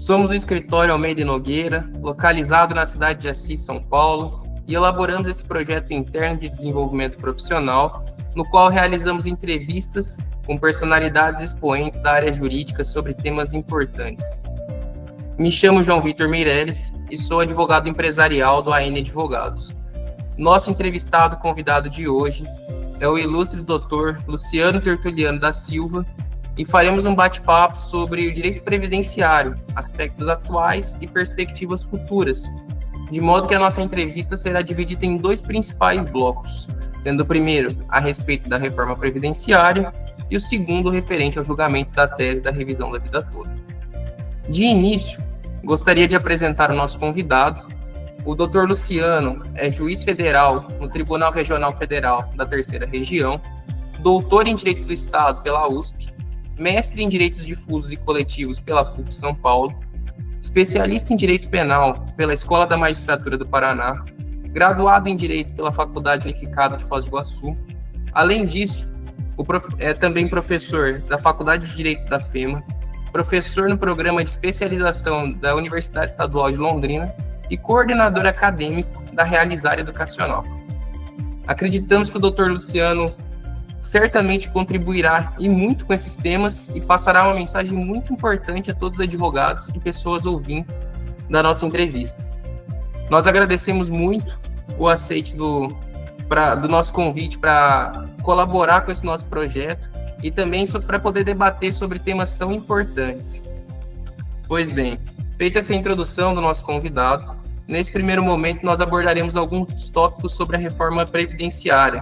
Somos o escritório Almeida e Nogueira, localizado na cidade de Assis, São Paulo, e elaboramos esse projeto interno de desenvolvimento profissional, no qual realizamos entrevistas com personalidades expoentes da área jurídica sobre temas importantes. Me chamo João Vitor Meirelles e sou advogado empresarial do AN Advogados. Nosso entrevistado convidado de hoje é o ilustre doutor Luciano Tertuliano da Silva, e faremos um bate-papo sobre o direito previdenciário, aspectos atuais e perspectivas futuras, de modo que a nossa entrevista será dividida em dois principais blocos, sendo o primeiro a respeito da reforma previdenciária e o segundo referente ao julgamento da tese da revisão da vida toda. De início, gostaria de apresentar o nosso convidado. O Dr. Luciano é juiz federal no Tribunal Regional Federal da Terceira Região, doutor em Direito do Estado pela USP, mestre em Direitos Difusos e Coletivos pela PUC São Paulo, especialista em Direito Penal pela Escola da Magistratura do Paraná, graduado em Direito pela Faculdade Unificada de Foz do Iguaçu. Além disso, é também professor da Faculdade de Direito da FEMA, professor no Programa de Especialização da Universidade Estadual de Londrina e coordenador acadêmico da Realizar Educacional. Acreditamos que o Dr. Luciano certamente contribuirá e muito com esses temas e passará uma mensagem muito importante a todos os advogados e pessoas ouvintes da nossa entrevista. Nós agradecemos muito o aceite do nosso convite para colaborar com esse nosso projeto e também para poder debater sobre temas tão importantes. Pois bem, feita essa introdução do nosso convidado, nesse primeiro momento nós abordaremos alguns tópicos sobre a reforma previdenciária.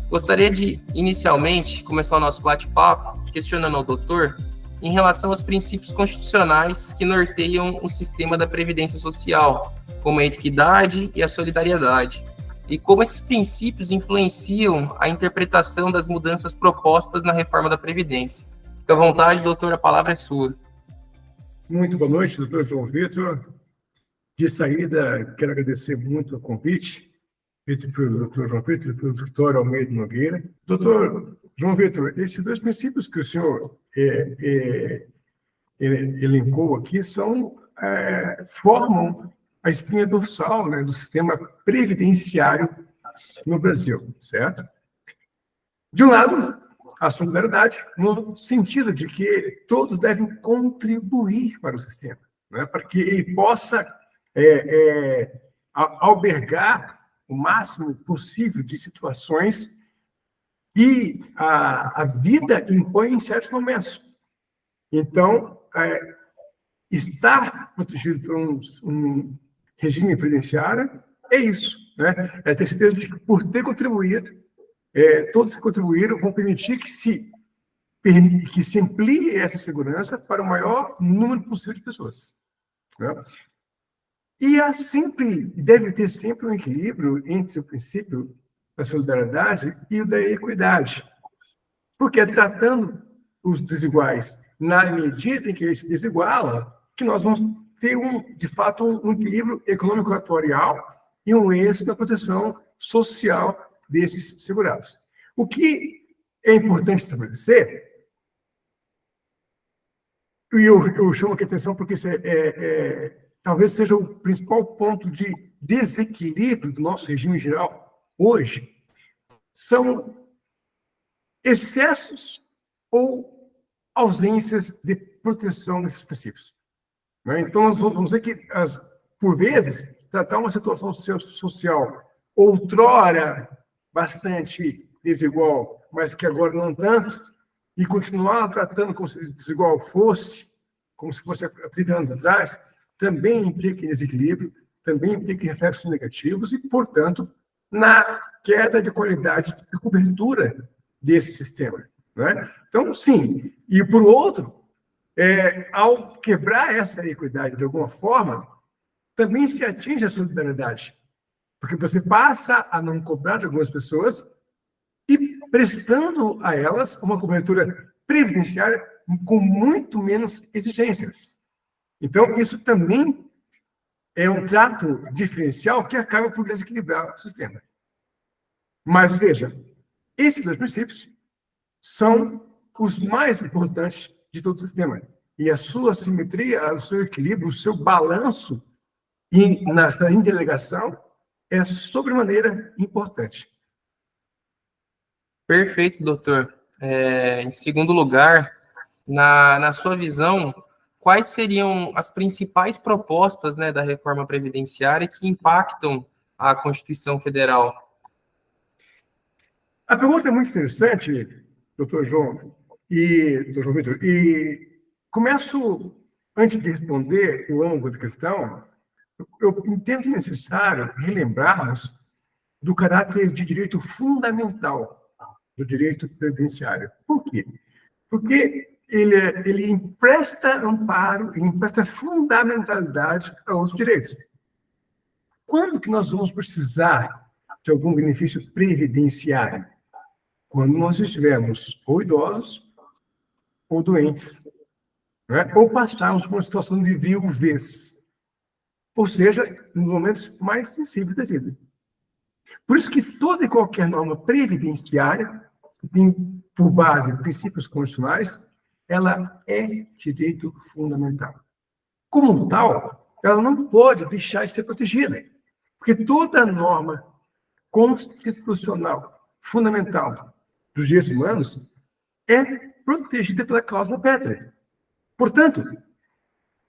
Gostaria de, inicialmente, começar o nosso bate-papo questionando ao doutor em relação aos princípios constitucionais que norteiam o sistema da Previdência Social, como a equidade e a solidariedade, e como esses princípios influenciam a interpretação das mudanças propostas na reforma da Previdência. Fique à vontade, doutor, a palavra é sua. Muito boa noite, doutor João Vitor. De saída, quero agradecer muito o convite feito pelo Dr. João Vitor e pelo escritório Almeida e Nogueira. Doutor João Vitor, esses dois princípios que o senhor elencou aqui formam a espinha dorsal, né, do sistema previdenciário no Brasil, certo? De um lado, a solidariedade, no sentido de que todos devem contribuir para o sistema, né, para que ele possa albergar o máximo possível de situações que a vida impõe em certos momentos. Então, estar protegido por um regime previdenciário é isso, né? É ter certeza de que, por ter contribuído, todos que contribuíram vão permitir que se amplie essa segurança para o maior número possível de pessoas, né? E deve ter sempre um equilíbrio entre o princípio da solidariedade e o da equidade. Porque é tratando os desiguais na medida em que eles se desigualam que nós vamos ter, de fato, um equilíbrio econômico-atuarial e um êxito na proteção social desses segurados. O que é importante estabelecer, e eu chamo aqui a atenção porque isso talvez seja o principal ponto de desequilíbrio do nosso regime geral hoje, são excessos ou ausências de proteção desses princípios, né? Então, nós vamos ver que, por vezes, tratar uma situação social outrora bastante desigual, mas que agora não tanto, e continuar tratando como se desigual fosse, como se fosse há 30 anos atrás, também implica em desequilíbrio, também implica em reflexos negativos e, portanto, na queda de qualidade de cobertura desse sistema, né? Então, sim. E, por outro, ao quebrar essa equidade de alguma forma, também se atinge a solidariedade, porque você passa a não cobrar de algumas pessoas e prestando a elas uma cobertura previdenciária com muito menos exigências. Então, isso também é um trato diferencial que acaba por desequilibrar o sistema. Mas, veja, esses dois princípios são os mais importantes de todo o sistema. e a sua simetria, o seu equilíbrio, o seu balanço nessa interligação é sobremaneira importante. Perfeito, doutor. Em segundo lugar, na sua visão, quais seriam as principais propostas, né, da reforma previdenciária que impactam a Constituição Federal? A pergunta é muito interessante, doutor João e doutor João Vitor, e começo, antes de responder o âmbito da questão, eu entendo necessário relembrarmos do caráter de direito fundamental do direito previdenciário. Por quê? Porque ele empresta amparo, ele empresta fundamentalidade aos direitos. Quando que nós vamos precisar de algum benefício previdenciário? Quando nós estivermos ou idosos ou doentes, né? Ou passarmos por uma situação de viuvez, ou seja, nos momentos mais sensíveis da vida. Por isso que toda e qualquer norma previdenciária, que tem por base princípios constitucionais, ela é direito fundamental. Como tal, ela não pode deixar de ser protegida, porque toda norma constitucional fundamental dos direitos humanos é protegida pela cláusula pétrea. Portanto,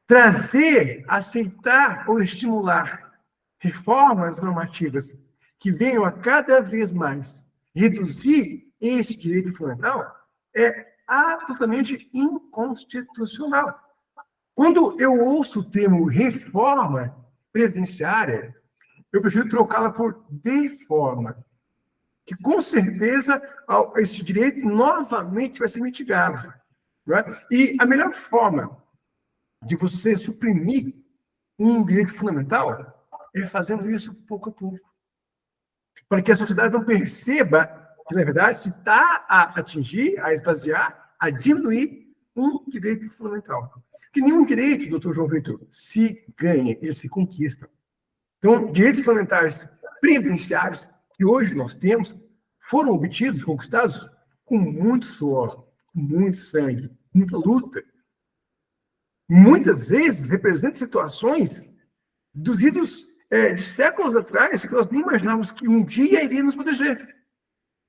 trazer, aceitar ou estimular reformas normativas que venham a cada vez mais reduzir esse direito fundamental é absolutamente inconstitucional. Quando eu ouço o termo reforma previdenciária, eu prefiro trocá-la por deforma, que com certeza esse direito novamente vai ser mitigado. Não é? E a melhor forma de você suprimir um direito fundamental é fazendo isso pouco a pouco. Para que a sociedade não perceba que, na verdade, se está a atingir, a esvaziar, a diminuir um direito fundamental. Que nenhum direito, doutor João Vitor, se ganha, ele se conquista. Então, direitos fundamentais previdenciários que hoje nós temos foram obtidos, conquistados com muito suor, com muito sangue, muita luta. Muitas vezes representam situações dos idos de séculos atrás que nós nem imaginávamos que um dia iria nos proteger.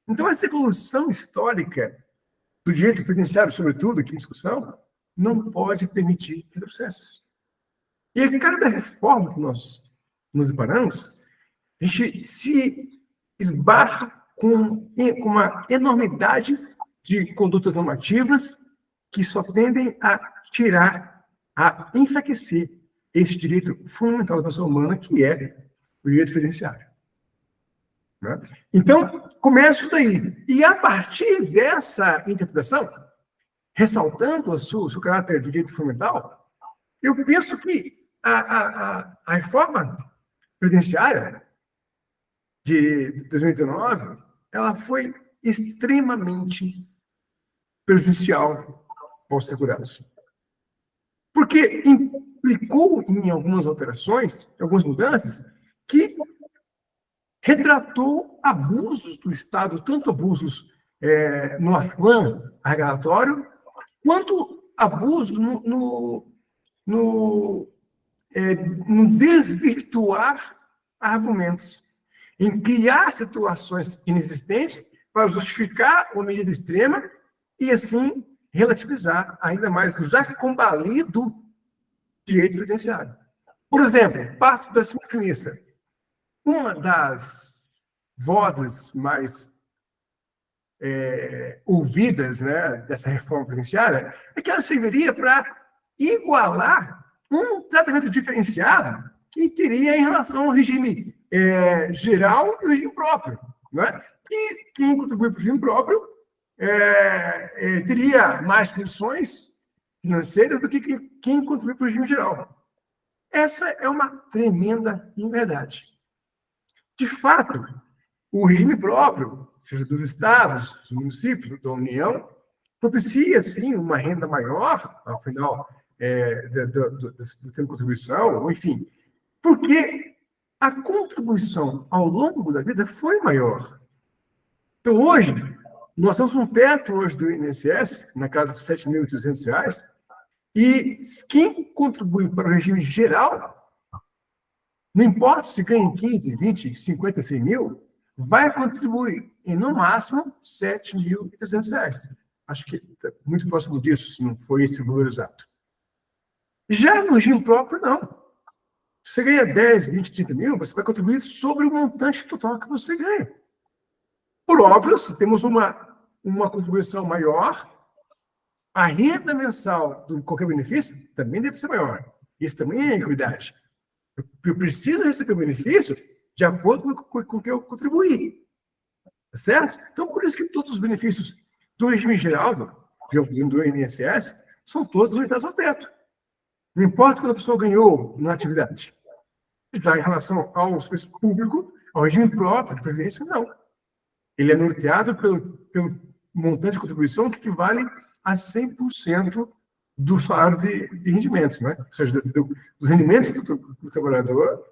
Então, essa evolução histórica do direito previdenciário, sobretudo aqui em discussão, não pode permitir retrocessos. E a cada reforma que nós nos deparamos, a gente se esbarra com uma enormidade de condutas normativas que só tendem a tirar, a enfraquecer esse direito fundamental da pessoa humana, que é o direito previdenciário. Né? Então, começo daí. E a partir dessa interpretação, ressaltando o seu caráter de direito fundamental, eu penso que a reforma previdenciária de 2019, ela foi extremamente prejudicial aos segurados. Porque implicou em algumas alterações, algumas mudanças, que retratou abusos do Estado, tanto abusos no afã regulatório, quanto abusos no desvirtuar argumentos, em criar situações inexistentes para justificar uma medida extrema e, assim, relativizar ainda mais o já combalido direito previdenciário. Por exemplo, parto da seguinte premissa. Uma das vozes mais ouvidas, né, dessa reforma previdenciária é que ela serviria para igualar um tratamento diferenciado que teria em relação ao regime geral e o regime próprio. Né? E quem contribui para o regime próprio teria mais condições financeiras do que quem contribui para o regime geral. Essa é uma tremenda inverdade. De fato, o regime próprio, seja dos estados, dos municípios, da União, propicia, sim, uma renda maior, ao final da contribuição, ou enfim, porque a contribuição ao longo da vida foi maior. Então, hoje, nós temos um teto hoje do INSS, na casa de R$ 7.800, E quem contribui para o regime geral, não importa se ganha 15, 20, 50, 100 mil, vai contribuir em, no máximo, R$ 7.300. Acho que está muito próximo disso, se não for esse o valor exato. Já no regime próprio, não. Você ganha 10, 20, 30 mil, você vai contribuir sobre o montante total que você ganha. Por óbvio, se temos uma contribuição maior, a renda mensal de qualquer benefício também deve ser maior. Isso também é equidade. Eu preciso receber o benefício de acordo com o que eu contribuí. Tá certo? Então, por isso que todos os benefícios do regime geral, do INSS, são todos limitados ao teto. Não importa quando a pessoa ganhou na atividade. Já em relação ao serviço público, ao regime próprio de previdência, não. Ele é norteado pelo montante de contribuição que equivale a 100% do salário de rendimentos, né? Ou seja, dos rendimentos do trabalhador,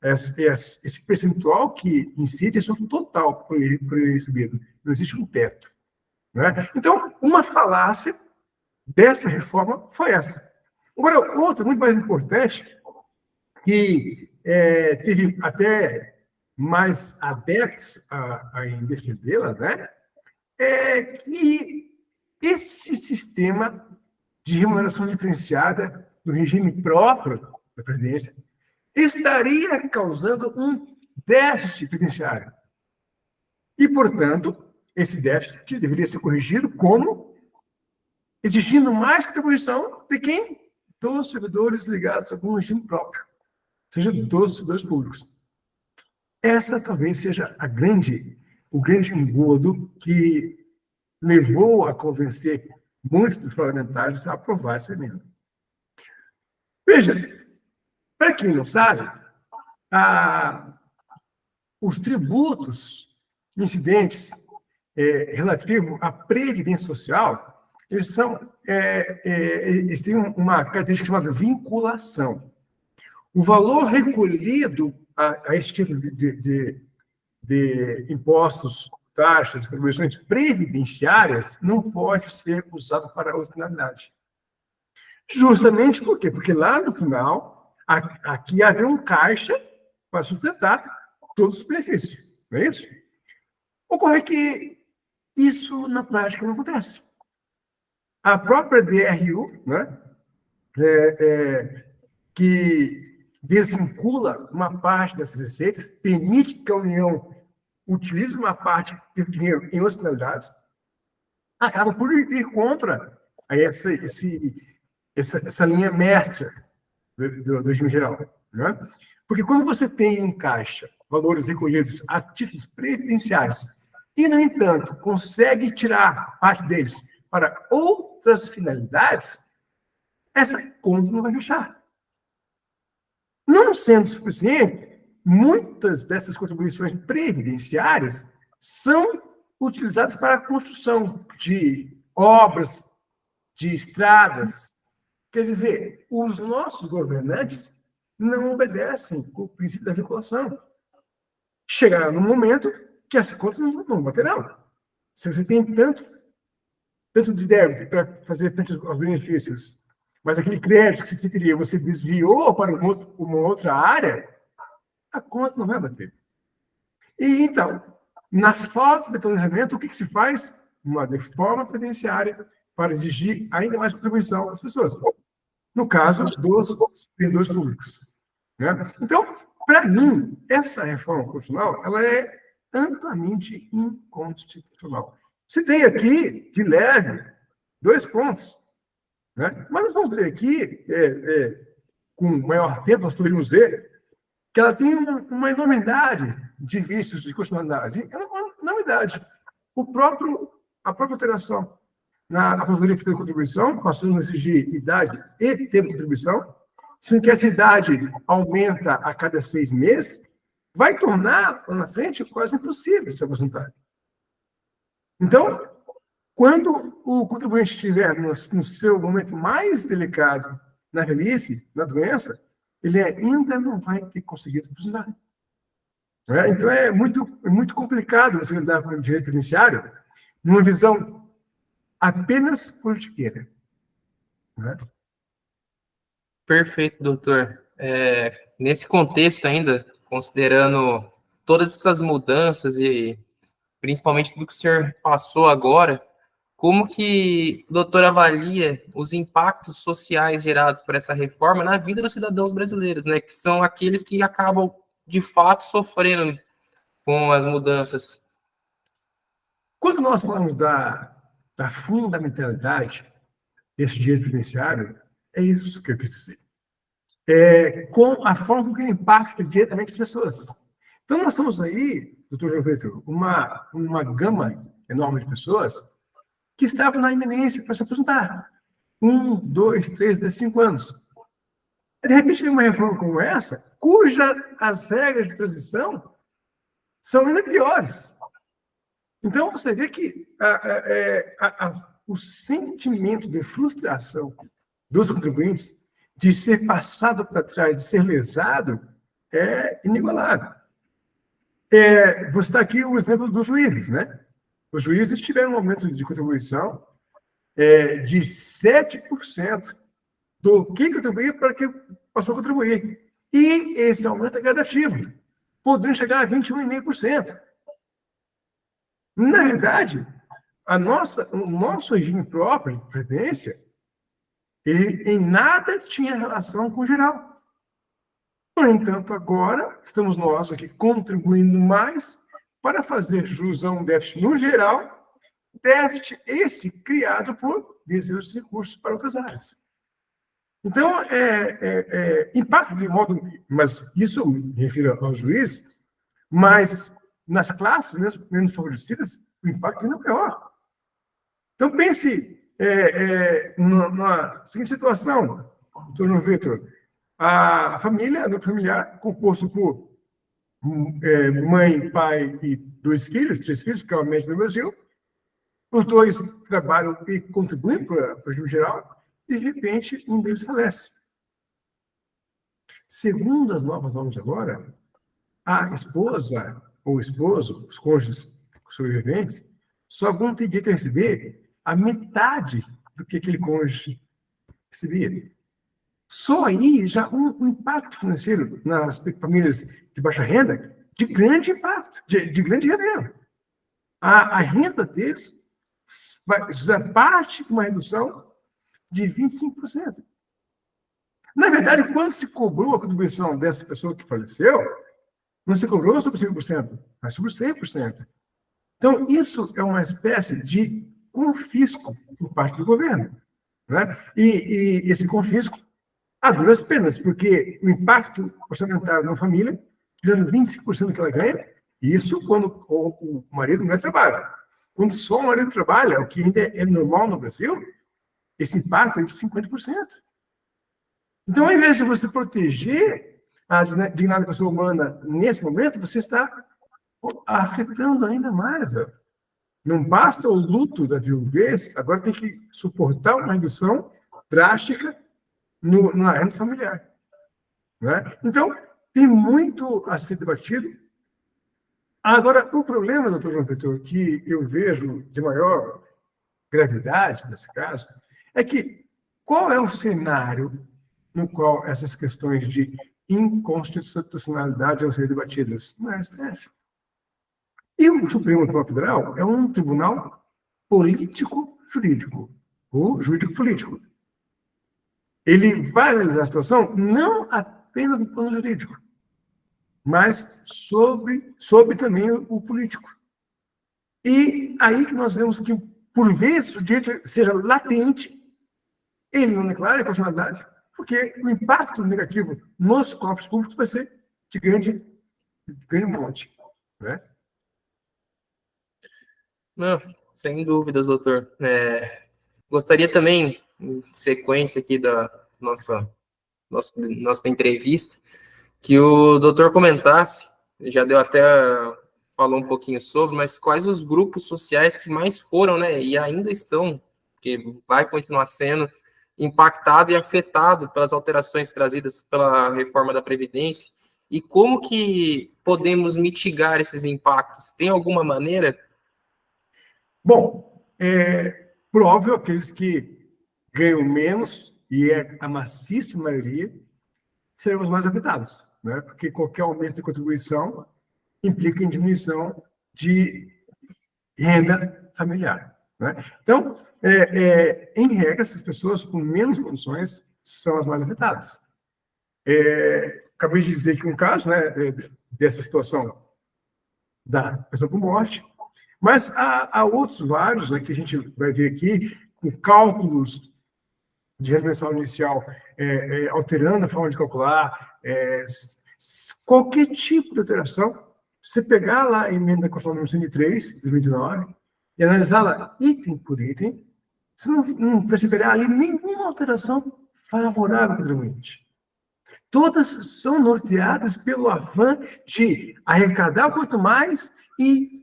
esse percentual que incide é sobre o total por ele recebido. Não existe um teto. Né? Então, uma falácia dessa reforma foi essa. Agora, outra muito mais importante, que teve até mais adeptos em defendê-la, né? É que esse sistema de remuneração diferenciada do regime próprio da Previdência estaria causando um déficit previdenciário. E, portanto, esse déficit deveria ser corrigido como exigindo mais contribuição de quem? Dos servidores ligados a algum regime próprio, seja dos servidores públicos. Essa talvez seja o grande engodo que levou a convencer muitos dos parlamentares a aprovar essa emenda. Veja, para quem não sabe, os tributos incidentes relativos à previdência social, eles têm uma característica chamada vinculação. O valor recolhido a esse tipo de impostos, taxas, contribuições previdenciárias não pode ser usado para outra finalidade. Justamente por quê? Porque lá no final, aqui havia um caixa para sustentar todos os benefícios. Não é isso? Ocorre que isso, na prática, não acontece. A própria DRU, né, que desvincula uma parte dessas receitas, permite que a União utilize uma parte desse dinheiro em outras finalidades, acaba por ir contra essa linha mestra do regime geral. Né? Porque quando você tem em caixa valores recolhidos a títulos previdenciários e, no entanto, consegue tirar parte deles para outras finalidades, essa conta não vai fechar. Não sendo suficiente, muitas dessas contribuições previdenciárias são utilizadas para a construção de obras, de estradas. Quer dizer, os nossos governantes não obedecem o princípio da vinculação. Chegará no momento que essas contas não baterão. Se você tem tanto de débito para fazer tantos benefícios, mas aquele crédito que você queria, você desviou para uma outra área, a conta não vai bater. E, então, na falta de planejamento, o que se faz? Uma reforma previdenciária para exigir ainda mais contribuição das pessoas. No caso dos servidores públicos. Né? Então, para mim, essa reforma constitucional ela é amplamente inconstitucional. Você tem aqui, de leve, 2 pontos. Né? Mas nós vamos ver aqui, com maior tempo, nós poderíamos ver que ela tem uma enormidade de vícios de constitucionalidade. É uma enormidade. A própria alteração na aposentadoria por tempo de contribuição, passando a exigir idade e tempo de contribuição, sendo que essa idade aumenta a cada 6 meses, vai tornar, lá na frente, quase impossível se aposentar. Então, quando o contribuinte estiver no seu momento mais delicado, na velhice, na doença, ele ainda não vai ter conseguido aposentar. Então, é muito complicado você lidar com o direito previdenciário numa visão apenas politiqueira. Né? Perfeito, doutor. Nesse contexto ainda, considerando todas essas mudanças e principalmente tudo que o senhor passou agora, como que o doutor avalia os impactos sociais gerados por essa reforma na vida dos cidadãos brasileiros, né? Que são aqueles que acabam, de fato, sofrendo com as mudanças. Quando nós falamos da fundamentalidade desse direito previdenciário, é isso que eu quis dizer. Com a forma como ele impacta diretamente as pessoas. Então, nós temos aí, doutor João Vitor, uma gama enorme de pessoas que estavam na iminência para se aposentar. 1, 2, 3, 10, 5 anos. De repente, vem uma reforma como essa, cuja as regras de transição são ainda piores. Então, você vê que o sentimento de frustração dos contribuintes de ser passado para trás, de ser lesado, é inigualável. Vou citar aqui o exemplo dos juízes, né? Os juízes tiveram um aumento de contribuição de 7% do que contribuía para que passou a contribuir. E esse aumento é gradativo, podendo chegar a 21,5%. Na realidade, o nosso regime próprio de previdência, ele em nada tinha relação com o geral. No entanto, agora estamos nós aqui contribuindo mais para fazer jus a um déficit no geral, déficit esse criado por desvio de recursos para outras áreas. Então, impacto de modo... Mas isso eu me refiro aos juízes, mas nas classes menos favorecidas, o impacto ainda é maior. Então, pense na seguinte situação, doutor João Vitor. A família, núcleo familiar, composto por mãe, pai e 2 filhos, 3 filhos, que é a média no Brasil. Os 2 trabalham e contribuem para o regime geral, e, de repente, um deles falece. Segundo as novas normas de agora, a esposa ou o esposo, os cônjuges sobreviventes, só vão ter direito a receber a metade do que aquele cônjuge recebia. Só aí já um impacto financeiro nas famílias de baixa renda, de grande impacto, de grande rendimento. A renda deles vai fazer parte de uma redução de 25%. Na verdade, quando se cobrou a contribuição dessa pessoa que faleceu, não se cobrou sobre 5%, mas sobre 100%. Então, isso é uma espécie de confisco por parte do governo. Né? E esse confisco, a duras penas, porque o impacto orçamentário na família, tirando 25% do que ela ganha, isso quando o marido e a mulher trabalham. Quando só o marido trabalha, o que ainda é normal no Brasil, esse impacto é de 50%. Então, ao invés de você proteger a dignidade da pessoa humana nesse momento, você está afetando ainda mais. Não basta o luto da viuvez, agora tem que suportar uma redução drástica na renda familiar. Né? Então, tem muito a ser debatido. Agora, o problema, doutor João Vitor, que eu vejo de maior gravidade nesse caso, é que qual é o cenário no qual essas questões de inconstitucionalidade vão ser debatidas? No STF. E o Supremo Tribunal Federal é um tribunal político-jurídico, ou jurídico-político. Ele vai analisar a situação não apenas no plano jurídico, mas sobre também o político. E aí que nós vemos que, por vezes, o direito seja latente, ele não declara a constitucionalidade, porque o impacto negativo nos cofres públicos vai ser de grande monte. Né? Não, sem dúvidas, doutor. Gostaria também, em sequência aqui da nossa entrevista, que o doutor comentasse, já deu até, falou um pouquinho sobre, mas quais os grupos sociais que mais foram, né, e ainda estão, que vai continuar sendo impactado e afetado pelas alterações trazidas pela reforma da Previdência, e como que podemos mitigar esses impactos? Tem alguma maneira? Bom, por óbvio, aqueles que ganham menos e é a maciça maioria, serão os mais afetados, né? Porque qualquer aumento de contribuição implica em diminuição de renda familiar, né? Então, em regra, essas pessoas com menos condições são as mais afetadas. Acabei de dizer que um caso, né, dessa situação da pessoa com morte, mas há outros vários, né, que a gente vai ver aqui, com cálculos de renda mensal inicial, alterando a forma de calcular, qualquer tipo de alteração, você pegar lá a emenda constitucional número 103, de 2019, e analisá-la item por item, você não perceberá ali nenhuma alteração favorável ao contribuinte. Todas são norteadas pelo afã de arrecadar o quanto mais e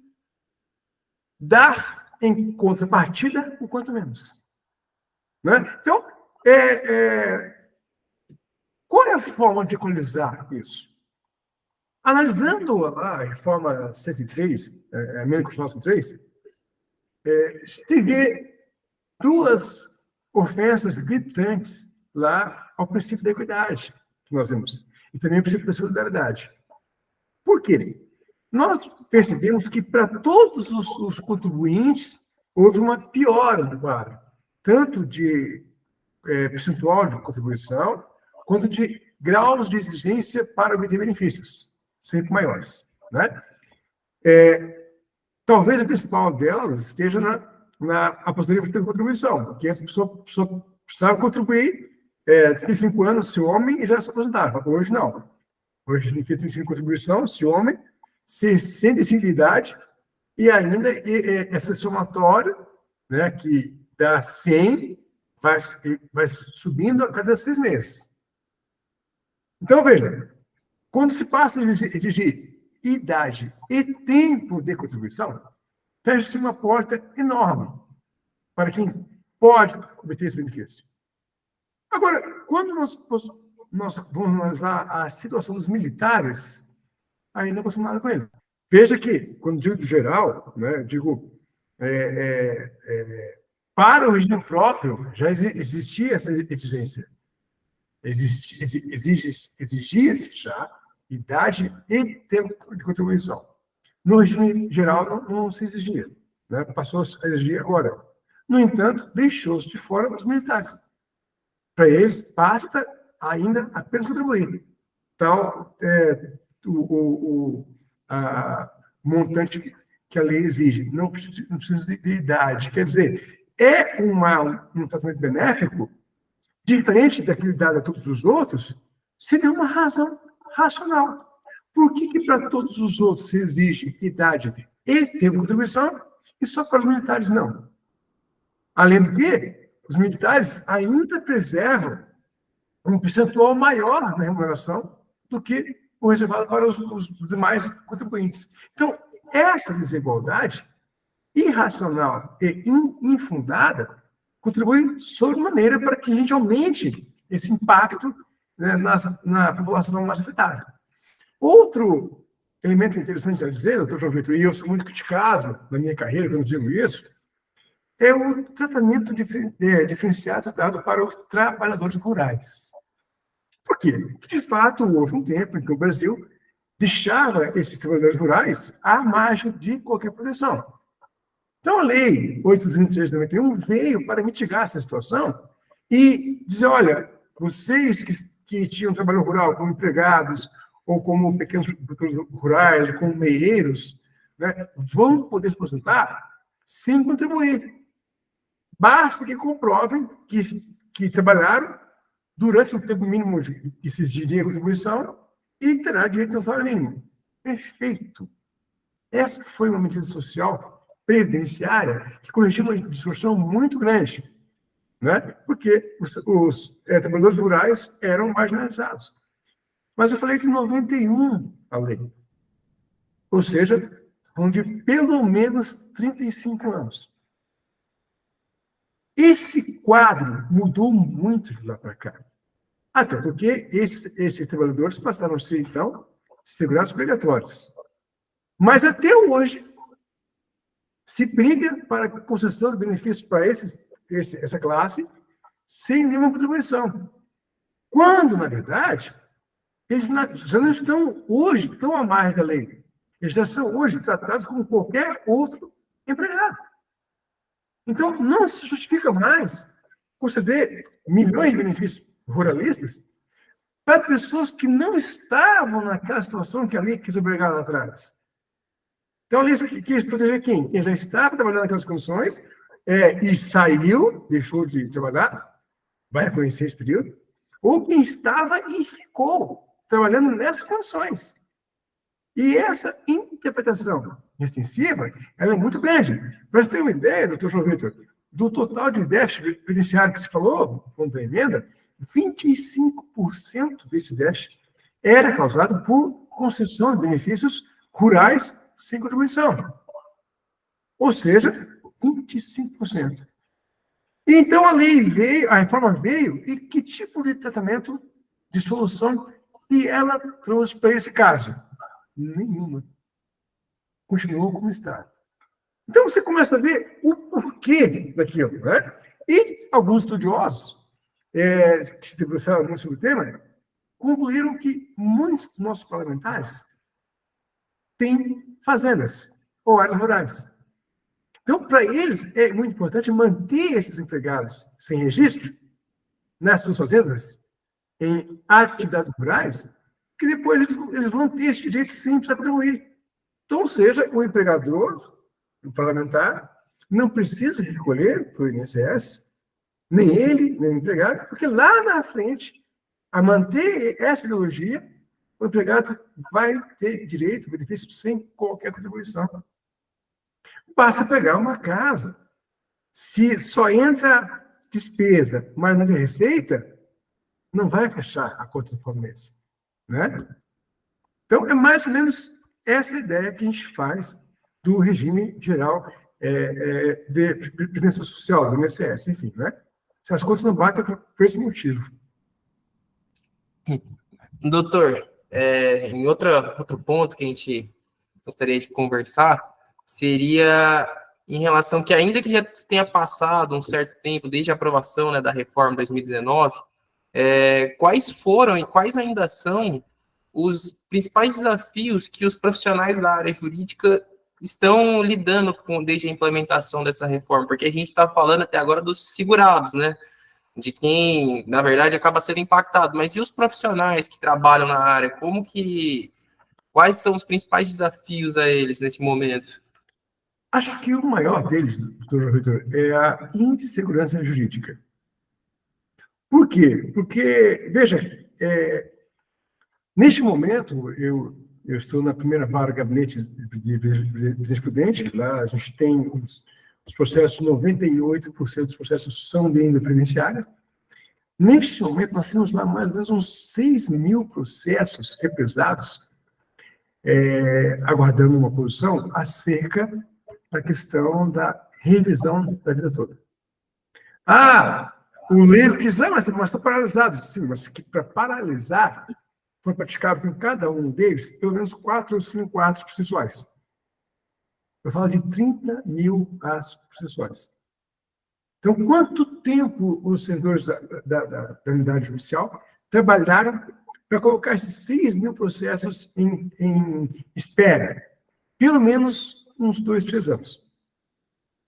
dar em contrapartida o quanto menos. Né? Então, qual é a forma de equalizar isso? Analisando a reforma 103, a emenda constitucional 103, se vê duas ofensas gritantes lá ao princípio da equidade que nós vemos, e também ao princípio da solidariedade. Por quê? Nós percebemos que para todos os contribuintes houve uma piora no quadro, tanto de percentual de contribuição, quanto de graus de exigência para obter benefícios, sempre maiores. Né? Talvez a principal delas esteja na aposentadoria por contribuição, porque essa pessoa precisava contribuir, tem 5 anos, se homem, e já se aposentava. Hoje não. Hoje ele tem 35 de contribuição, se homem, 65 de idade, e ainda essa somatória, né, que dá 100, vai subindo a cada 6 meses. Então, veja, quando se passa a exigir idade e tempo de contribuição, fecha-se uma porta enorme para quem pode obter esse benefício. Agora, quando nós vamos analisar a situação dos militares, aí não acontece nada com ele. Veja que, quando digo do geral, né, digo para o regime próprio, já existia essa exigência. Exigia-se já idade e tempo de contribuição. No regime geral, não se exigia. Né? Passou a exigir agora. No entanto, deixou-se de fora os militares. Para eles, basta ainda apenas contribuir. Então, o montante que a lei exige não precisa de idade. Quer dizer, um tratamento benéfico, diferente daquele dado a todos os outros, seria uma razão racional. Por que para todos os outros se exige idade e tempo de contribuição e só para os militares não? Além do que, os militares ainda preservam um percentual maior na remuneração do que o reservado para os demais contribuintes. Então, essa desigualdade irracional e infundada contribui sobremaneira para que a gente aumente esse impacto, né, na população mais afetada. Outro elemento interessante a dizer, doutor João Vitor, e eu sou muito criticado na minha carreira quando digo isso, é o tratamento diferenciado dado para os trabalhadores rurais. Por quê? Porque, de fato, houve um tempo em que o Brasil deixava esses trabalhadores rurais à margem de qualquer proteção. Então, a Lei 8.203 de 91 veio para mitigar essa situação e dizer, olha, vocês que tinham trabalho rural como empregados ou como pequenos produtores rurais, ou como meeiros, né, vão poder se aposentar sem contribuir. Basta que comprovem que trabalharam durante o tempo mínimo que se exigia a contribuição e terá direito ao salário mínimo. Perfeito. Essa foi uma medida social previdenciária que corrigiu uma distorção muito grande, né? Porque os trabalhadores rurais eram marginalizados. Mas eu falei de 91 a lei. Ou seja, falando de pelo menos 35 anos. Esse quadro mudou muito de lá para cá. Até porque esses trabalhadores passaram a ser, então, segurados obrigatórios. Mas até hoje, se briga para a concessão de benefícios para essa classe sem nenhuma contribuição. Quando, na verdade, eles já não estão hoje tão à margem da lei. Eles já são hoje tratados como qualquer outro empregado. Então, não se justifica mais conceder milhões de benefícios ruralistas para pessoas que não estavam naquela situação que a lei quis obrigar lá atrás. Então, a lei quis proteger quem? Quem já estava trabalhando naquelas condições e saiu, deixou de trabalhar, vai reconhecer esse período, ou quem estava e ficou trabalhando nessas condições. E essa interpretação extensiva, ela é muito grande. Para você ter uma ideia, doutor João Vitor, do total de déficit previdenciário que se falou, quando da emenda, 25% desse déficit era causado por concessão de benefícios rurais sem contribuição. Ou seja, 25%. Então, a lei veio, a reforma veio, e que tipo de tratamento, de solução que ela trouxe para esse caso? Nenhuma. Continuou como está. Então, você começa a ver o porquê daquilo, né? E alguns estudiosos que se debruçaram muito sobre o tema concluíram que muitos dos nossos parlamentares têm fazendas ou áreas rurais. Então, para eles, é muito importante manter esses empregados sem registro nas suas fazendas, em atividades rurais, que depois eles vão ter esse direito sempre a contribuir. Então, ou seja, o empregador, o parlamentar, não precisa recolher para o INSS, nem ele, nem o empregado, porque lá na frente, a manter essa ideologia, o empregado vai ter direito, benefício, sem qualquer contribuição. Basta pegar uma casa. Se só entra despesa, mas não tem receita, não vai fechar a conta do final do mês, né? Então, é mais ou menos essa ideia que a gente faz do regime geral de previdência social, do INSS, enfim, né? Se as contas não batem, por esse motivo. Doutor, em outro ponto que a gente gostaria de conversar seria em relação que, ainda que já tenha passado um certo tempo desde a aprovação, né, da reforma 2019, quais foram e quais ainda são os principais desafios que os profissionais da área jurídica estão lidando com desde a implementação dessa reforma? Porque a gente está falando até agora dos segurados, né? De quem, na verdade, acaba sendo impactado. Mas e os profissionais que trabalham na área? Quais são os principais desafios a eles nesse momento? Acho que o maior deles, doutor Vitor, é a insegurança jurídica. Por quê? Porque, veja, neste momento, eu estou na primeira vara do gabinete de presidente prudente, lá a gente tem os processos, 98% dos processos são de índole previdenciária. Neste momento, nós temos lá mais ou menos uns 6 mil processos represados, aguardando uma posição acerca da questão da revisão da vida toda. O leigo diz, mas está paralisado. Sim, mas para paralisar, foram praticados em cada um deles pelo menos 4 ou 5 atos processuais. Eu falo de 30 mil atos processuais. Então, quanto tempo os servidores da unidade judicial trabalharam para colocar esses 6 mil processos em espera? Pelo menos uns 2, 3 anos.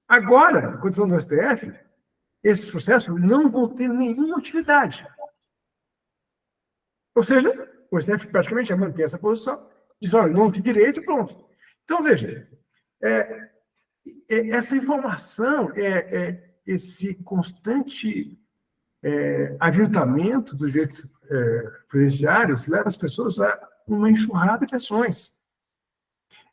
Agora, com a condição do STF, esses processos não vão ter nenhuma utilidade. Ou seja, o STF praticamente já mantém essa posição, diz, olha, não tem direito, pronto. Então, veja, essa informação, esse constante aviltamento dos direitos previdenciários leva as pessoas a uma enxurrada de ações.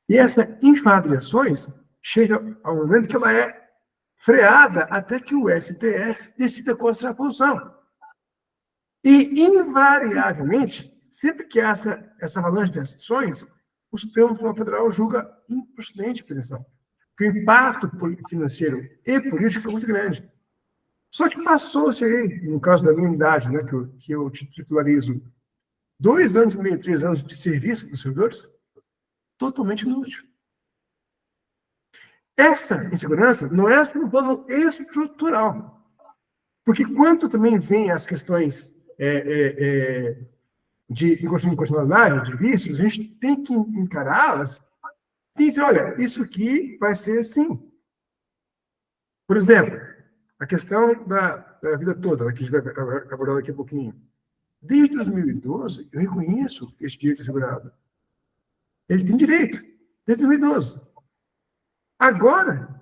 E essa enxurrada de ações chega ao momento que ela é freada até que o STF decida qual será a posição. E, invariavelmente, sempre que há essa avalanche de ações, o Supremo Tribunal Federal julga improcedente a petição. Porque o impacto financeiro e político é muito grande. Só que passou-se aí, no caso da minha unidade, né, que eu titularizo, 2 anos e meio, 3 anos de serviço para os servidores, totalmente inútil. Essa insegurança não é no plano estrutural. Porque quando também vem as questões de inconstitucionalidade, de vícios, a gente tem que encará-las e dizer, olha, isso aqui vai ser assim. Por exemplo, a questão da vida toda, que a gente vai abordar daqui a pouquinho. Desde 2012, eu reconheço esse direito assegurado. Ele tem direito, desde 2012. Agora,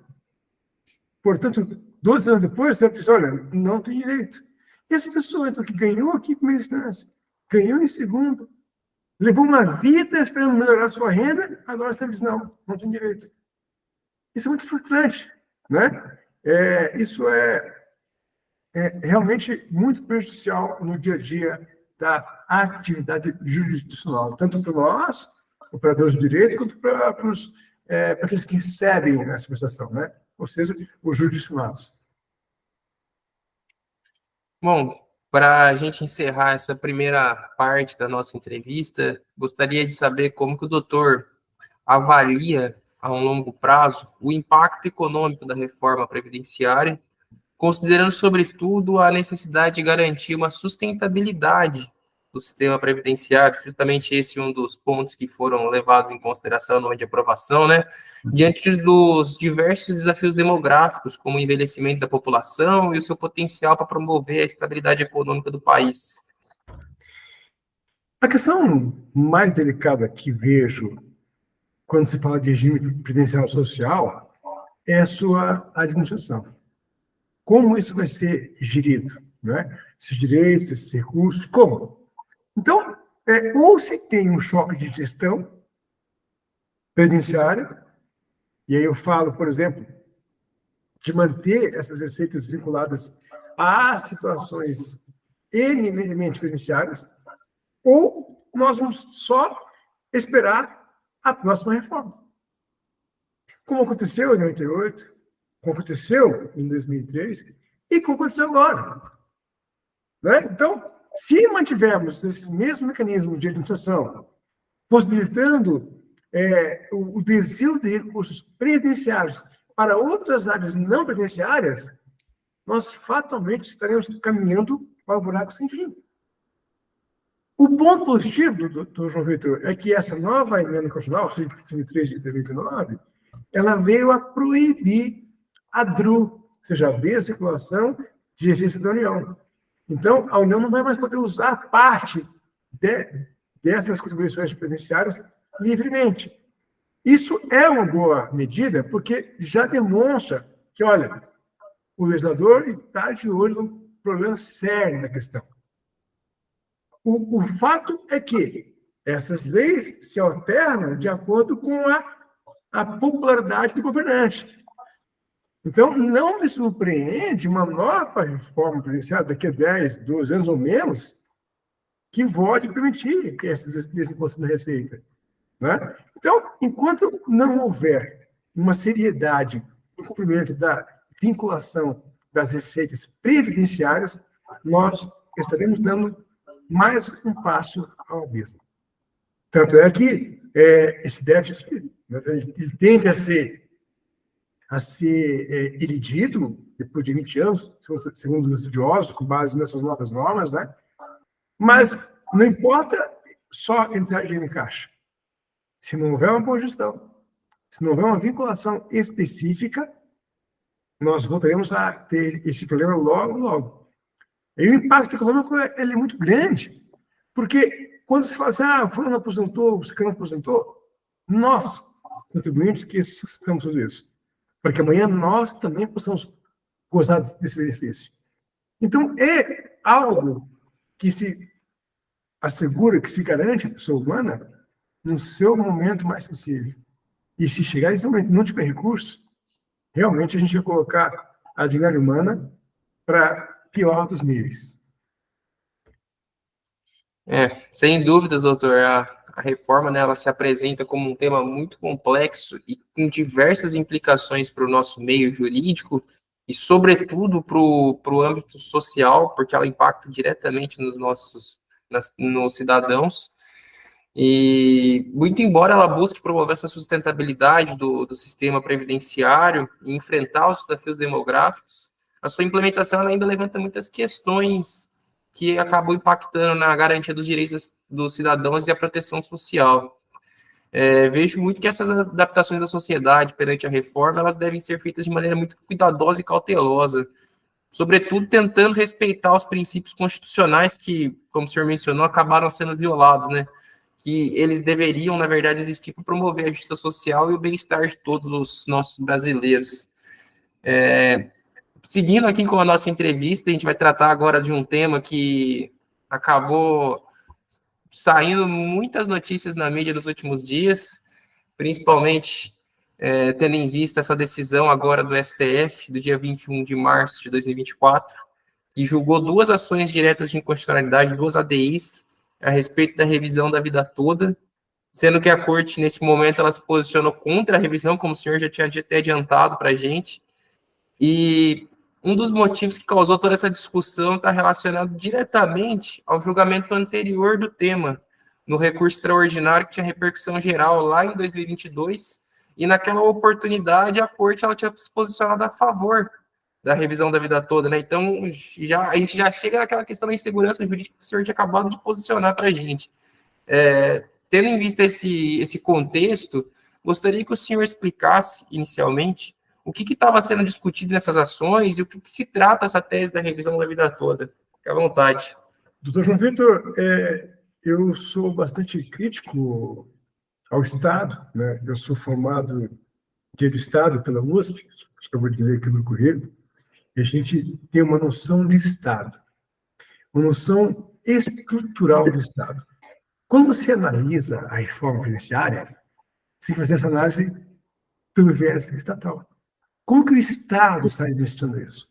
portanto, 12 anos depois, você diz, olha, não tem direito. E essa pessoa, então, que ganhou aqui em primeira instância, ganhou em segundo, levou uma vida esperando melhorar a sua renda, agora você diz, não tem direito. Isso é muito frustrante, né? Isso é realmente muito prejudicial no dia a dia da atividade jurisdicional, tanto para nós, operadores de direito, quanto para aqueles que recebem essa prestação, né? Ou seja, os jurisdicionados. Bom, para a gente encerrar essa primeira parte da nossa entrevista, gostaria de saber como que o doutor avalia, a um longo prazo, o impacto econômico da reforma previdenciária, considerando, sobretudo, a necessidade de garantir uma sustentabilidade do sistema previdenciário, justamente esse é um dos pontos que foram levados em consideração no momento de aprovação, né? Diante dos diversos desafios demográficos, como o envelhecimento da população e o seu potencial para promover a estabilidade econômica do país. A questão mais delicada que vejo quando se fala de regime previdenciário social é a sua administração. Como isso vai ser gerido, né? Esses direitos, esses recursos, como? Então, ou se tem um choque de gestão previdenciária, e aí eu falo, por exemplo, de manter essas receitas vinculadas a situações eminentemente previdenciárias, ou nós vamos só esperar a próxima reforma. Como aconteceu em 98, como aconteceu em 2003 e como aconteceu agora. Né? Então, se mantivermos esse mesmo mecanismo de administração, possibilitando o desvio de recursos previdenciários para outras áreas não previdenciárias, nós fatalmente estaremos caminhando para um buraco sem fim. O ponto positivo, doutor João Vitor, é que essa nova emenda constitucional, 103 de 2019, ela veio a proibir a DRU, ou seja, a desvinculação de receita da União. Então, a União não vai mais poder usar parte dessas contribuições previdenciárias livremente. Isso é uma boa medida, porque já demonstra que, olha, o legislador está de olho no problema sério da questão. O fato é que essas leis se alternam de acordo com a popularidade do governante. Então, não me surpreende uma nova reforma previdenciária daqui a 10, 12 anos ou menos, que pode permitir essa desimposição da receita. Né? Então, enquanto não houver uma seriedade no cumprimento da vinculação das receitas previdenciárias, nós estaremos dando mais um passo ao abismo. Tanto é que esse déficit, né, ele tende a ser elidido depois de 20 anos, segundo os estudiosos, com base nessas novas normas, né? Mas não importa só entrar dinheiro em caixa. Se não houver uma boa gestão, se não houver uma vinculação específica, nós voltaremos a ter esse problema logo, logo. E o impacto econômico ele é muito grande, porque quando se fala assim, fulano aposentou, você não aposentou, nós, contribuintes, que ficamos tudo isso, para que amanhã nós também possamos gozar desse benefício. Então, é algo que se assegura, que se garante à pessoa humana no seu momento mais sensível. E se chegar esse momento não tiver recurso, realmente a gente vai colocar a dignidade humana para pior dos níveis. Sem dúvidas, doutor, a reforma, né, ela se apresenta como um tema muito complexo e com diversas implicações para o nosso meio jurídico e, sobretudo, para o âmbito social, porque ela impacta diretamente nos cidadãos. E, muito embora ela busque promover essa sustentabilidade do sistema previdenciário e enfrentar os desafios demográficos, a sua implementação ela ainda levanta muitas questões que acabam impactando na garantia dos direitos dos cidadãos e a proteção social. Vejo muito que essas adaptações da sociedade perante a reforma, elas devem ser feitas de maneira muito cuidadosa e cautelosa, sobretudo tentando respeitar os princípios constitucionais que, como o senhor mencionou, acabaram sendo violados, né? Que eles deveriam, na verdade, existir para promover a justiça social e o bem-estar de todos os nossos brasileiros. Seguindo aqui com a nossa entrevista, a gente vai tratar agora de um tema que acabou saindo muitas notícias na mídia nos últimos dias, principalmente tendo em vista essa decisão agora do STF, do dia 21 de março de 2024, que julgou 2 ações diretas de inconstitucionalidade, 2 ADIs, a respeito da revisão da vida toda, sendo que a Corte, nesse momento, ela se posicionou contra a revisão, como o senhor já tinha até adiantado para a gente, e um dos motivos que causou toda essa discussão está relacionado diretamente ao julgamento anterior do tema, no recurso extraordinário que tinha repercussão geral lá em 2022, e naquela oportunidade a Corte ela tinha se posicionado a favor da revisão da vida toda, né? Então a gente já chega naquela questão da insegurança jurídica que o senhor tinha acabado de posicionar para a gente. Tendo em vista esse contexto, gostaria que o senhor explicasse inicialmente o que estava sendo discutido nessas ações e o que se trata essa tese da revisão da vida toda. Fique à vontade. Doutor João Vitor, eu sou bastante crítico ao Estado, né? Eu sou formado em Direito do Estado pela USP, acabou de ler aqui no currículo, e a gente tem uma noção de Estado, uma noção estrutural do Estado. Quando você analisa a reforma previdenciária, você faz essa análise pelo viés estatal. Como que o Estado está investindo isso?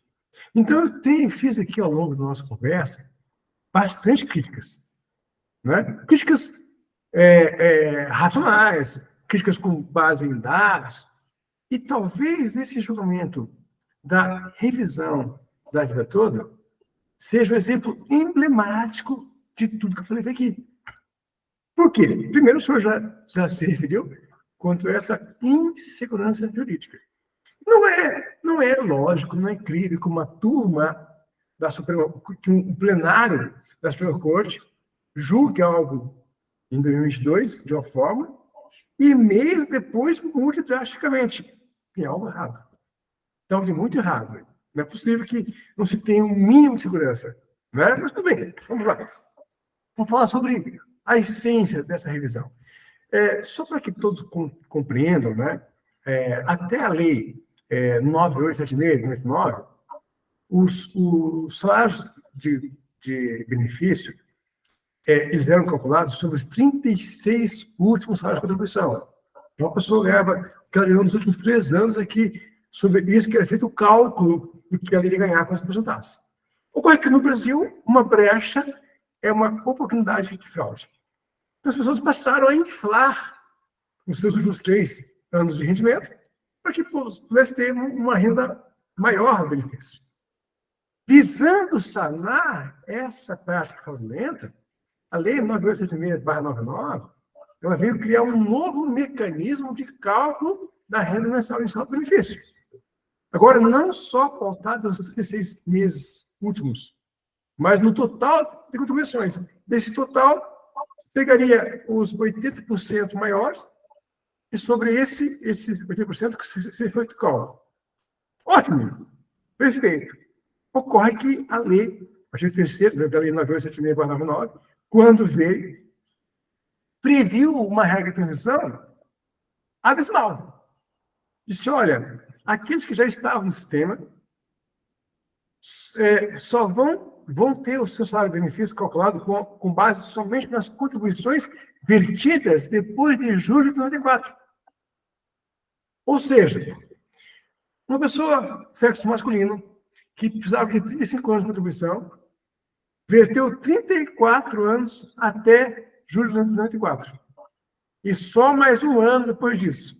Então, fiz aqui ao longo da nossa conversa bastante críticas, né? Críticas racionais, críticas com base em dados, e talvez esse julgamento da revisão da vida toda seja um exemplo emblemático de tudo que eu falei aqui. Por quê? Primeiro, o senhor já se referiu quanto a essa insegurança jurídica. Não é lógico, não é incrível que uma turma da Suprema, que um plenário da Suprema Corte julgue algo em 2022 de uma forma e meses depois mude drasticamente. Tem algo errado. Tem algo de muito errado. Não é possível que não se tenha um mínimo de segurança. Né? Mas tudo bem, vamos lá. Vamos falar sobre a essência dessa revisão. Só para que todos compreendam, né? Até a lei 9876 de 99, os salários de benefício eles eram calculados sobre os 36 últimos salários de contribuição. Então, a pessoa ganhava o que ela ganhou nos últimos 3 anos aqui, sobre isso que era feito o cálculo do que ela iria ganhar quando se aposentasse. Ocorre que no Brasil, uma brecha é uma oportunidade de fraude. Então, as pessoas passaram a inflar os seus últimos 3 anos de rendimento para que pudesse ter uma renda maior do benefício. Visando sanar essa prática fraudulenta, a Lei 9876/99, ela veio criar um novo mecanismo de cálculo da renda mensal inicial do benefício. Agora, não só pautado nos 36 meses últimos, mas no total de contribuições. Desse total, pegaria os 80% maiores e sobre esses 80% que seria feito o cálculo. Ótimo, perfeito. Ocorre que a lei, artigo 3º da Lei 9876/99, quando veio, previu uma regra de transição abismal. Disse, olha, aqueles que já estavam no sistema só vão ter o seu salário de benefício calculado com base somente nas contribuições vertidas depois de julho de 94. Ou seja, uma pessoa sexo masculino que precisava de 35 anos de contribuição verteu 34 anos até julho de 94. E só mais 1 ano depois disso.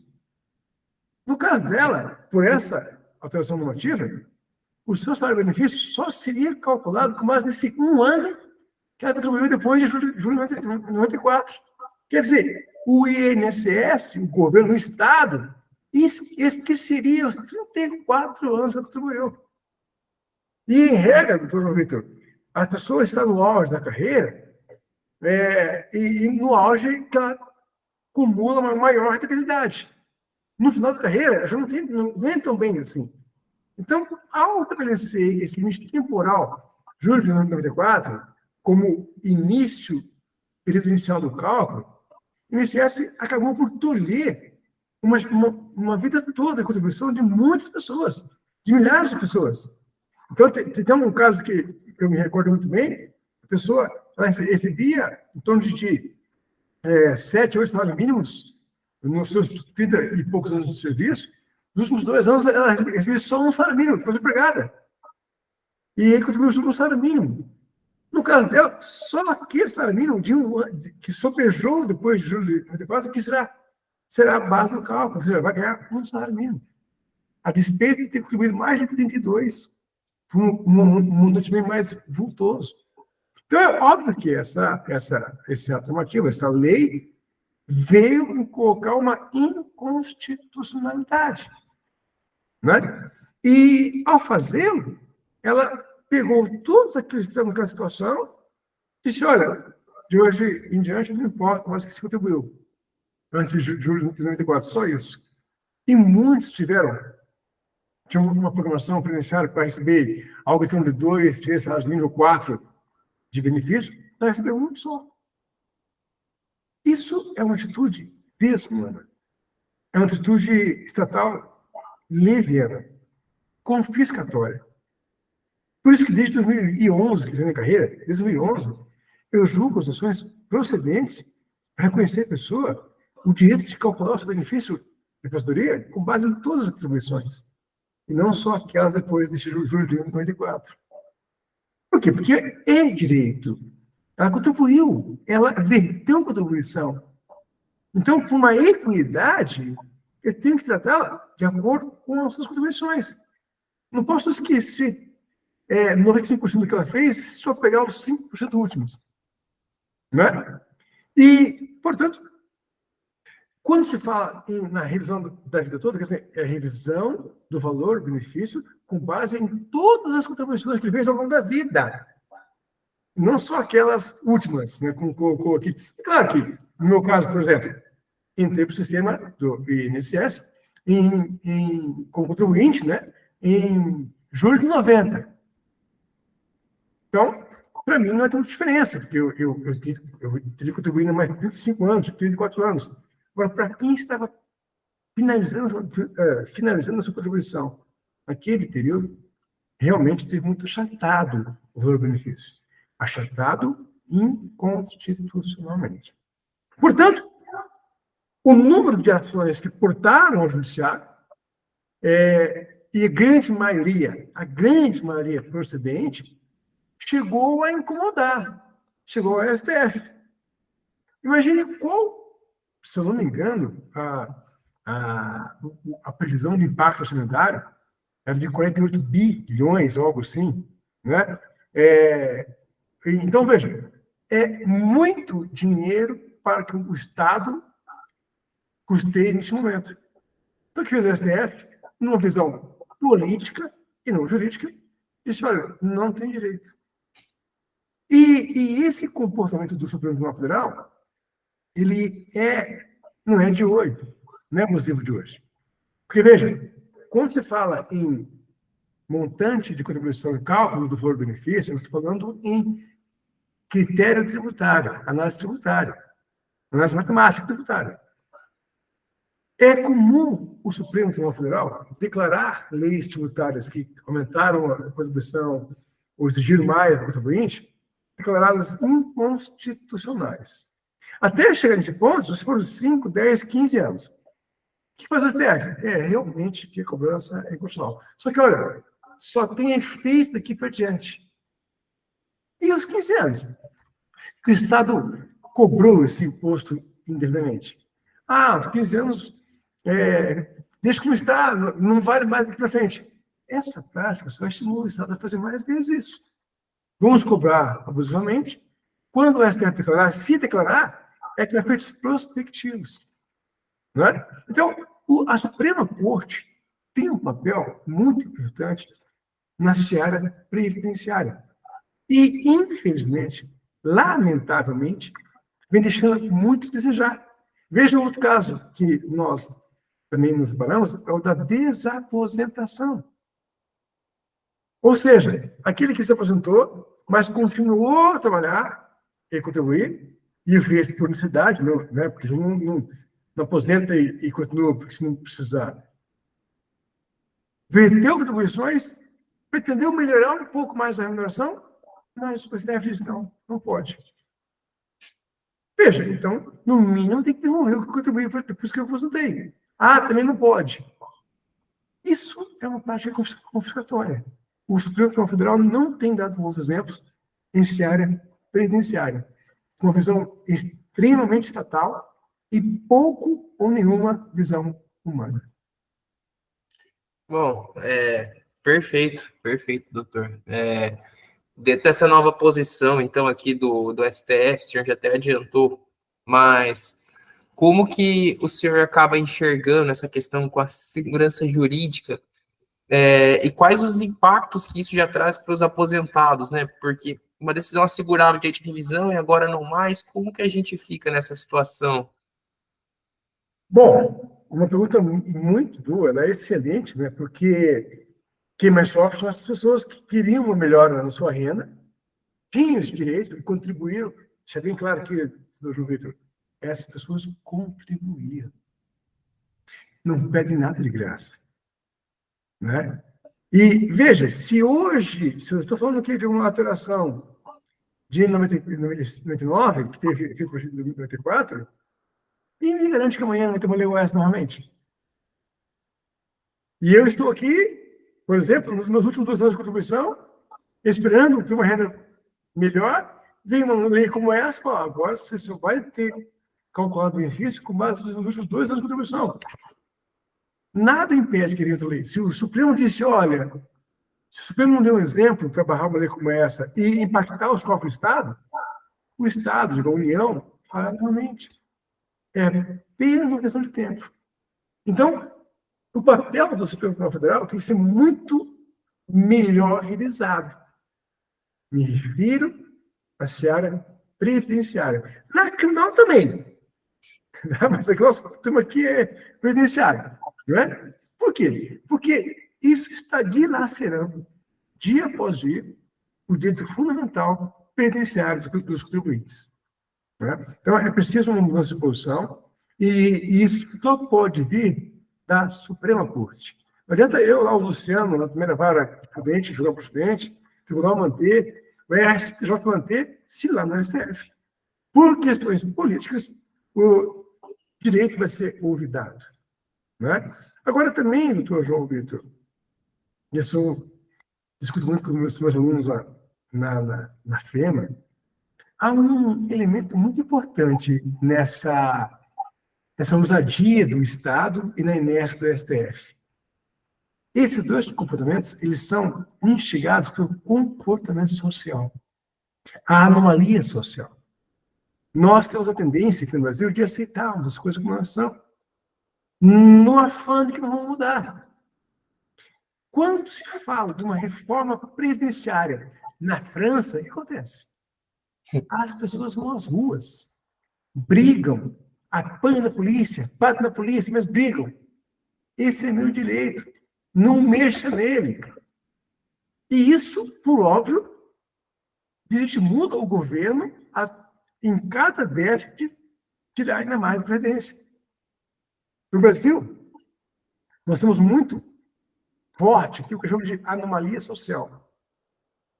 No caso dela, por essa alteração normativa, o seu salário de benefício só seria calculado com base nesse 1 ano que ela contribuiu depois de julho de 94. Quer dizer, o INSS, o governo, o Estado, esqueceria os 34 anos que ela contribuiu. E, em regra, doutor João Vitor, a pessoa está no auge da carreira e no auge que ela acumula uma maior rentabilidade. No final da carreira, já não é tão bem assim. Então, ao estabelecer esse limite temporal, julho de 94, como período inicial do cálculo, o INSS acabou por tolher uma vida toda de contribuição de muitas pessoas, de milhares de pessoas. Então, tem um caso que eu me recordo muito bem, a pessoa ela recebia em torno de 7, 8 salários mínimos nos seus 30 e poucos anos de serviço. Nos últimos 2 anos, ela recebia só um salário mínimo, foi empregada. E aí contribuiu só com o salário mínimo. No caso dela, só aquele salário mínimo que sopejou depois de julho de 94, que será a base do cálculo, ou seja, vai ganhar um salário mínimo. A despeito de ter contribuído mais de 32, para um montante bem mais vultoso. Então, é óbvio que essa alternativa, essa lei, veio colocar uma inconstitucionalidade. Né? E, ao fazê-lo, ela pegou todos aqueles que estavam naquela situação e disse, olha, de hoje em diante não importa mais que se contribuiu. Antes de julho de 94, só isso. E muitos tinham uma programação previdenciária para receber algo em torno de 2, 3 salários mínimos, 4 de benefício, para receber um só. Isso é uma atitude desumana. É uma atitude estatal leviana, confiscatória. Por isso que desde 2011, que eu tenho na carreira, desde 2011, eu julgo as ações procedentes para reconhecer a pessoa o direito de calcular o seu benefício de aposentadoria com base em todas as atribuições, e não só aquelas depois de julho de 94. Por quê? Porque é direito. Ela contribuiu, ela verteu contribuição. Então, por uma equidade, eu tenho que tratá-la de acordo com as suas contribuições. Não posso esquecer 95% do que ela fez, só pegar os 5% últimos. Né? E, portanto, quando se fala na revisão da vida toda, quer dizer, é a revisão do valor, benefício, com base em todas as contribuições que ele fez ao longo da vida. Não só aquelas últimas, né, como colocou aqui. É claro que, no meu caso, por exemplo, entrei para o sistema do INSS como contribuinte, né, em julho de 90. Então, para mim, não é tanta diferença, porque eu teria contribuído há mais de 35 anos, 34 anos. Agora, para quem estava finalizando a sua contribuição naquele período, realmente teve muito achatado o valor do benefício. Achatado inconstitucionalmente. Portanto, o número de ações que portaram ao judiciário, e a grande maioria procedente, chegou a incomodar, chegou ao STF. Imagine qual, se eu não me engano, a previsão de impacto orçamentário era de 48 bilhões, ou algo assim, né? Então, veja, é muito dinheiro para que o Estado custeie nesse momento. Então, o que fez o STF, numa visão política e não jurídica, disse, olha, não tem direito. E esse comportamento do Supremo Tribunal Federal, ele não é de hoje, não é exclusivo de hoje. Porque, veja, quando se fala em montante de contribuição e cálculo do valor do benefício, eu estou falando em critério tributário, análise tributária, análise matemática tributária. É comum o Supremo Tribunal Federal declarar leis tributárias que aumentaram a contribuição ou exigiram mais do contribuinte, declaradas inconstitucionais. Até chegar nesse ponto, se for 5, 10, 15 anos. O que faz o STF? Realmente que a cobrança é inconstitucional. Só que, olha, só tem efeito daqui para diante. E os 15 anos? Que o Estado cobrou esse imposto indevidamente. Os 15 anos, deixa como está, não vale mais daqui para frente. Essa prática só estimula o Estado a fazer mais vezes isso. Vamos cobrar abusivamente. Quando o STF declarar, se declarar, é com efeitos prospectivos. Não é? Então, a Suprema Corte tem um papel muito importante na seara previdenciária. E, infelizmente, lamentavelmente, vem deixando muito a desejar. Veja outro caso que nós também nos separamos, é o da desaposentação. Ou seja, aquele que se aposentou, mas continuou a trabalhar e contribuir, e fez por necessidade, não, né? Porque não aposenta e continua porque se não precisar. Verteu contribuições, pretendeu melhorar um pouco mais a remuneração, mas o STF diz não pode. Veja, então, no mínimo tem que devolver o que contribuiu por isso que eu aposentei. Também não pode. Isso é uma prática confiscatória. O Supremo Tribunal Federal não tem dado bons exemplos em seara previdenciária, com uma visão extremamente estatal e pouco ou nenhuma visão humana. Bom, perfeito, doutor. Dentro dessa nova posição, então, aqui do STF, o senhor já até adiantou, mas como que o senhor acaba enxergando essa questão com a segurança jurídica e quais os impactos que isso já traz para os aposentados, né? Porque uma decisão assegurava direito de revisão e agora não mais, como que a gente fica nessa situação? Bom, uma pergunta muito boa, né? Excelente, né? Porque quem mais sofre são as pessoas que queriam uma melhora na sua renda, tinham esse direito e contribuíram. Deixa bem claro aqui, doutor João Vitor, essas pessoas contribuíram. Não pedem nada de graça. Né? E veja, se hoje, se eu estou falando aqui de uma alteração de 99, que teve efeito a partir de 94, quem me garante que amanhã não vai ter uma lei OS novamente? E eu estou aqui, por exemplo, nos meus últimos 2 anos de contribuição, esperando ter uma renda melhor, vem uma lei como essa, agora você só vai ter calculado o benefício com base nos últimos 2 anos de contribuição. Nada impede que outra lei. Se o Supremo disse, olha, se o Supremo não deu um exemplo para barrar uma lei como essa e impactar os cofres do Estado, o Estado, a União, fará novamente. É apenas uma questão de tempo. Então, o papel do Supremo Tribunal Federal tem que ser muito melhor revisado. Me refiro à seara previdenciária. Na criminal também. Mas aqui nosso tema aqui é previdenciário. Não é? Por quê? Porque isso está dilacerando, dia após dia, o direito fundamental previdenciário dos contribuintes. Né? Então, é preciso uma mudança de posição, e isso só pode vir da Suprema Corte. Não adianta eu, lá, o Luciano, na primeira vara prudente, julgar por prudente, o tribunal manter, o STJ manter, se lá no STF. Por questões políticas, o direito vai ser olvidado. Né? Agora, também, doutor João Vitor, isso discuto muito com os meus alunos lá na FEMA, há um elemento muito importante nessa ousadia do Estado e na inércia do STF. Esses 2 comportamentos, eles são instigados pelo comportamento social, a anomalia social. Nós temos a tendência aqui no Brasil de aceitarmos as coisas como elas são, no afã de que não vão mudar. Quando se fala de uma reforma previdenciária na França, o que acontece? As pessoas vão às ruas, brigam, apanham da polícia, batem na polícia, mas brigam. Esse é meu direito. Não mexa nele. E isso, por óbvio, desestimula o governo a, em cada déficit, tirar ainda mais a previdência. No Brasil, nós temos muito forte aqui o que eu chamo de anomalia social.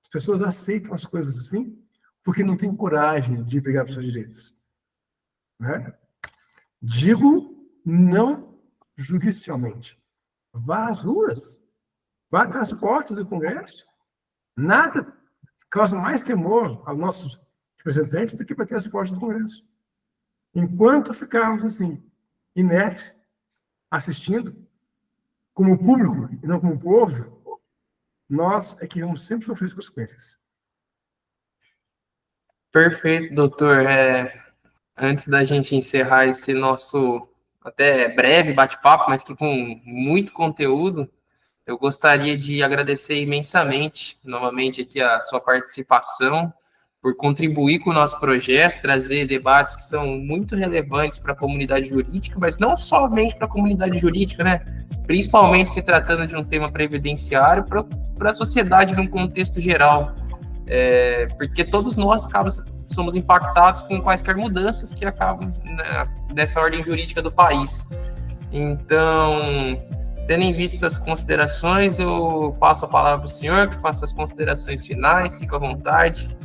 As pessoas aceitam as coisas assim porque não têm coragem de brigar por seus direitos. Né? Digo não judicialmente. Vá às ruas, vá até as portas do Congresso. Nada causa mais temor aos nossos representantes do que bater as portas do Congresso. Enquanto ficarmos assim, inertes, assistindo, como público e não como povo, nós é que vamos sempre sofrer as consequências. Perfeito, doutor. Antes da gente encerrar esse nosso até breve bate-papo, mas que com muito conteúdo, Eu gostaria de agradecer imensamente, novamente, aqui a sua participação, por contribuir com o nosso projeto, trazer debates que são muito relevantes para a comunidade jurídica, mas não somente para a comunidade jurídica, né? Principalmente se tratando de um tema previdenciário, para a sociedade num contexto geral. Porque todos nós somos impactados com quaisquer mudanças que acabam, né, nessa ordem jurídica do país. Então, tendo em vista as considerações, eu passo a palavra para o senhor, que faça as considerações finais, fica à vontade.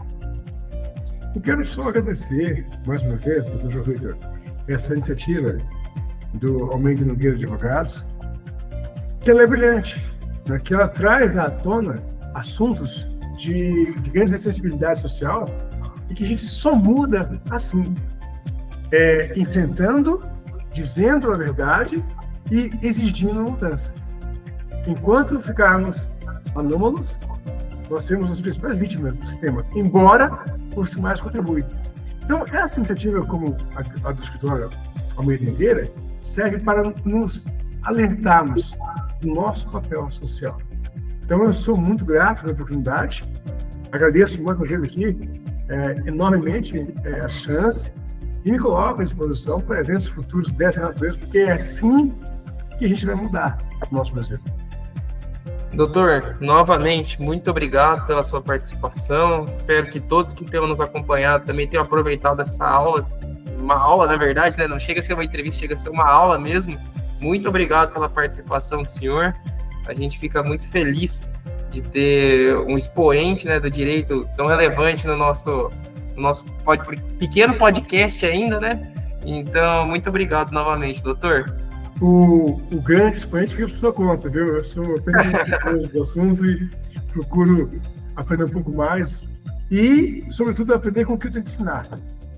Eu quero só agradecer, mais uma vez, doutor João Vitor, essa iniciativa do Almeida Nogueira Advogados, que ela é brilhante, né? Que ela traz à tona assuntos de grande acessibilidade social e que a gente só muda assim, enfrentando, dizendo a verdade e exigindo mudança. Enquanto ficarmos anômalos, nós seremos as principais vítimas do sistema, embora os que mais contribuem. Então, essa iniciativa, como a do escritório Almeida Nogueira, serve para nos alertarmos do nosso papel social. Então, eu sou muito grato pela oportunidade, agradeço mais uma vez aqui enormemente a chance e me coloco à disposição para eventos futuros dessa natureza, porque é assim que a gente vai mudar o nosso Brasil. Doutor, novamente, muito obrigado pela sua participação. Espero que todos que tenham nos acompanhado também tenham aproveitado essa aula. Uma aula, na verdade, né? Não chega a ser uma entrevista, chega a ser uma aula mesmo. Muito obrigado pela participação do senhor. A gente fica muito feliz de ter um expoente, né, do direito tão relevante no nosso pequeno podcast ainda, né? Então, muito obrigado novamente, doutor. O grande expoente fica por sua conta, viu? Eu sou apenas um do assunto e procuro aprender um pouco mais e, sobretudo, aprender com o que eu tenho que ensinar,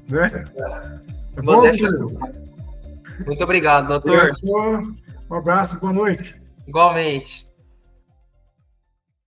né? Tá bom? Muito obrigado, doutor. Um abraço, boa noite. Igualmente.